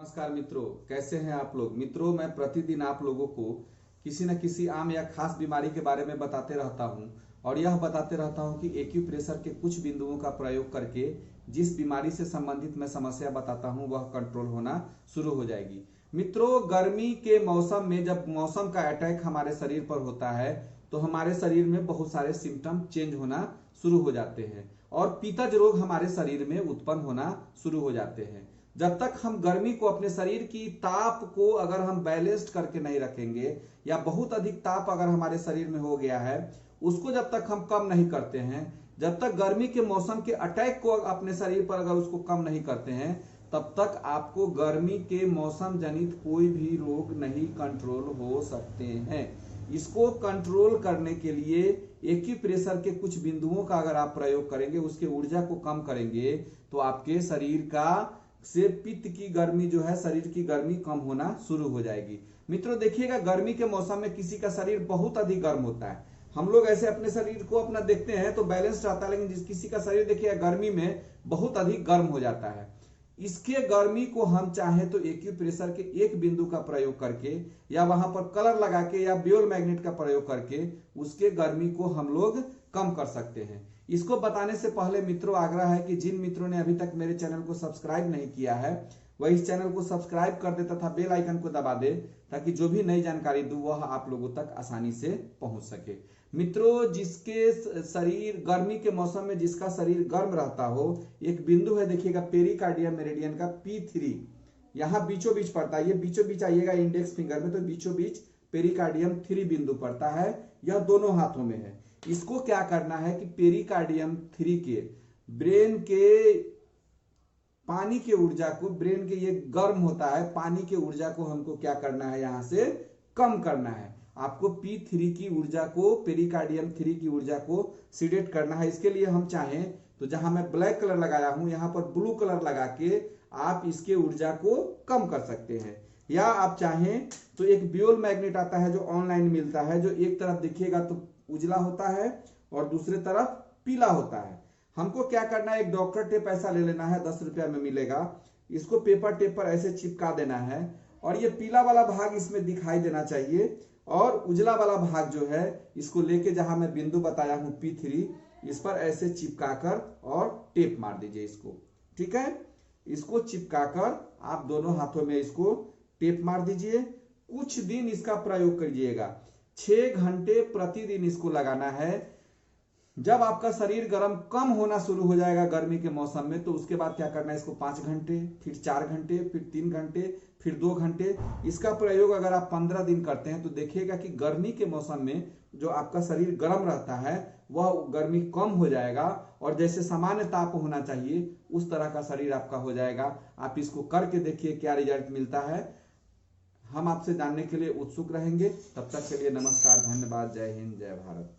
नमस्कार मित्रों, कैसे हैं आप लोग। मित्रों, मैं प्रतिदिन आप लोगों को किसी न किसी आम या खास बीमारी के बारे में बताते रहता हूं और यह बताते रहता हूं कि एक्यूप्रेशर के कुछ बिंदुओं का प्रयोग करके जिस बीमारी से संबंधित मैं समस्या बताता हूं वह कंट्रोल होना शुरू हो जाएगी। मित्रों, गर्मी के मौसम में जब मौसम का अटैक हमारे शरीर पर होता है तो हमारे शरीर में बहुत सारे सिम्टम चेंज होना शुरू हो जाते हैं और पित्तज रोग हमारे शरीर में उत्पन्न होना शुरू हो जाते हैं। जब तक हम गर्मी को, अपने शरीर की ताप को अगर हम बैलेंस्ड करके नहीं रखेंगे या बहुत अधिक ताप अगर हमारे शरीर में हो गया है उसको जब तक हम कम नहीं करते हैं, जब तक गर्मी के मौसम के अटैक को अपने शरीर पर अगर उसको कम नहीं करते हैं, तब तक आपको गर्मी के मौसम जनित कोई भी रोग नहीं कंट्रोल हो सकते हैं। इसको कंट्रोल करने के लिए एक्यूप्रेशर के कुछ बिंदुओं का अगर आप प्रयोग करेंगे, उसके ऊर्जा को कम करेंगे, तो आपके शरीर का से पित्त की गर्मी जो है, शरीर की गर्मी कम होना शुरू हो जाएगी। मित्रों देखिएगा, गर्मी के मौसम में किसी का शरीर बहुत अधिक गर्म होता है। हम लोग ऐसे अपने शरीर को अपना देखते हैं तो बैलेंस रहता है, लेकिन किसी का शरीर देखिए गर्मी में बहुत अधिक गर्म हो जाता है। इसके गर्मी को हम चाहें तो एक्यूप्रेशर के एक बिंदु का प्रयोग करके या वहां पर कलर लगा के या बियोल मैग्नेट का प्रयोग करके उसके गर्मी को हम लोग कम कर सकते हैं। इसको बताने से पहले मित्रों आग्रह है कि जिन मित्रों ने अभी तक मेरे चैनल को सब्सक्राइब नहीं किया है वह इस चैनल को सब्सक्राइब कर दे तथा बेल आइकन को दबा दे, ताकि जो भी नई जानकारी दूं वह आप लोगों तक आसानी से पहुंच सके। मित्रों, जिसके शरीर गर्मी के मौसम में जिसका शरीर गर्म रहता हो, एक बिंदु है देखिएगा पेरिकार्डियम मेरिडियन का P3, यहाँ बीचों बीच पड़ता है। ये बीचों बीच आइएगा इंडेक्स फिंगर में, तो बीचों बीच पेरिकार्डियम 3 बिंदु पड़ता है। यह दोनों हाथों में है। इसको क्या करना है कि पेरिकार्डियम 3 के ब्रेन के पानी के ऊर्जा को, ब्रेन के ये गर्म होता है, पानी के ऊर्जा को हमको क्या करना है, यहां से कम करना है। आपको P3 की ऊर्जा को, पेरिकार्डियम 3 की ऊर्जा को सीडेट करना है। इसके लिए हम चाहें तो जहां मैं ब्लैक कलर लगाया हूं यहां पर ब्लू कलर लगा के आप इसके ऊर्जा को कम कर सकते हैं, या आप चाहें तो एक बियोल मैग्नेट आता है जो ऑनलाइन मिलता है, जो एक तरफ दिखिएगा तो उजला होता है और दूसरे तरफ पीला होता है। हमको क्या करना है, एक डॉक्टर टेप ऐसा ले लेना है, 10 रुपया में मिलेगा। इसको पेपर टेप पर ऐसे चिपका देना है और ये पीला वाला भाग इसमें दिखाई देना चाहिए और उजला वाला भाग जो है इसको लेके जहां मैं बिंदु बताया हूं P3, इस पर ऐसे चिपकाकर और टेप मार दीजिए इसको। ठीक है, इसको चिपकाकर आप दोनों हाथों में इसको टेप मार दीजिए। कुछ दिन इसका प्रयोग करिएगा, 6 घंटे प्रतिदिन इसको लगाना है। जब आपका शरीर गर्म कम होना शुरू हो जाएगा गर्मी के मौसम में, तो उसके बाद क्या करना है, इसको 5 घंटे, फिर 4 घंटे, फिर 3 घंटे, फिर 2 घंटे। इसका प्रयोग अगर आप 15 दिन करते हैं तो देखिएगा कि गर्मी के मौसम में जो आपका शरीर गर्म रहता है वह गर्मी कम हो जाएगा और जैसे सामान्य ताप होना चाहिए उस तरह का शरीर आपका हो जाएगा। आप इसको करके देखिए क्या रिजल्ट मिलता है। हम आपसे जानने के लिए उत्सुक रहेंगे। तब तक के लिए नमस्कार, धन्यवाद, जय हिंद, जय भारत।